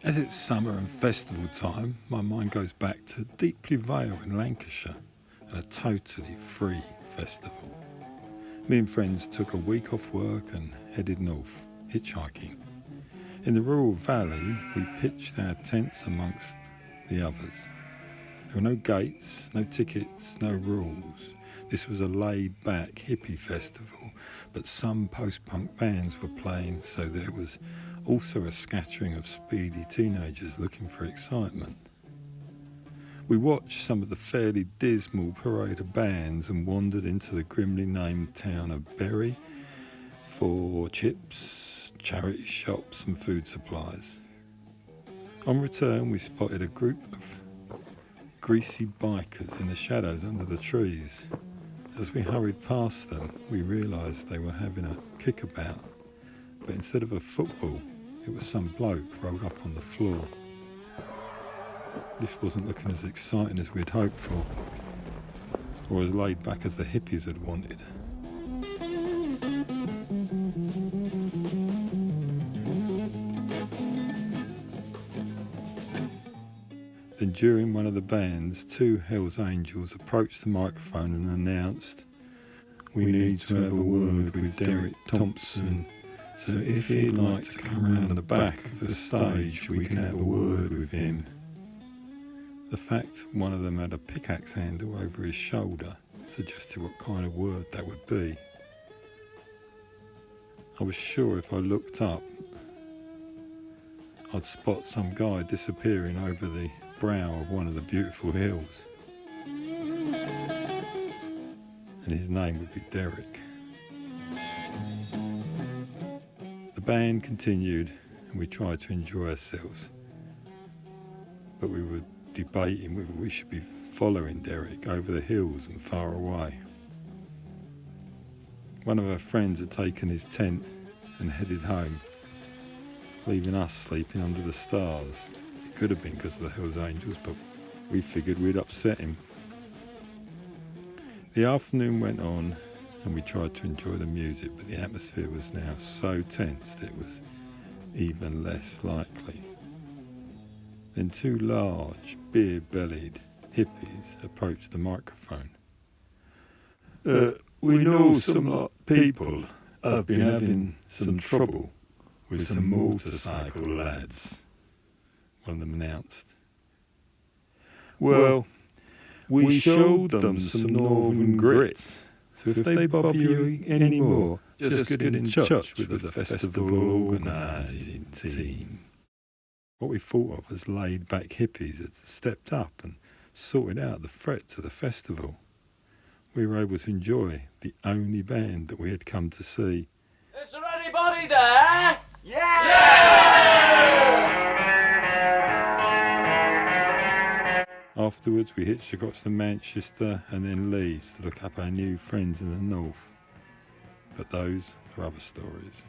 As it's summer and festival time, my mind goes back to Deeply Vale in Lancashire and a totally free festival. Me and friends took a week off work and headed north, hitchhiking. In the rural valley, we pitched our tents amongst the others. There were no gates, no tickets, no rules. This was a laid-back hippie festival, but some post-punk bands were playing, so there was also a scattering of speedy teenagers looking for excitement. We watched some of the fairly dismal parade of bands and wandered into the grimly named town of Bury for chips, charity shops and food supplies. On return, we spotted a group of greasy bikers in the shadows under the trees. As we hurried past them, we realised they were having a kickabout, but instead of a football, it was some bloke rolled up on the floor. This wasn't looking as exciting as we'd hoped for, or as laid back as the hippies had wanted. Then during one of the bands, two Hells Angels approached the microphone and announced, "We need to have a word with Derek Thompson, so if he'd like to come round the back of the stage, we can have a word with him." The fact one of them had a pickaxe handle over his shoulder suggested what kind of word that would be. I was sure if I looked up, I'd spot some guy disappearing over the brow of one of the beautiful hills. And his name would be Derek. The band continued and we tried to enjoy ourselves, but we were debating whether we should be following Derek over the hills and far away. One of our friends had taken his tent and headed home, leaving us sleeping under the stars. It could have been because of the Hells Angels, but we figured we'd upset him. The afternoon went on and we tried to enjoy the music, but the atmosphere was now so tense that it was even less likely. Then two large, beer-bellied hippies approached the microphone. We know some people have been having some trouble with some motorcycle lads," one of them announced. "Well, we showed them some northern grit, so if they bother you anymore, just get in touch with the festival organising team." What we thought of as laid-back hippies had stepped up and sorted out the threat to the festival. We were able to enjoy the only band that we had come to see. Is there anybody there? Yeah! Afterwards, we hitched across to Manchester and then Leeds to look up our new friends in the north. But those are other stories.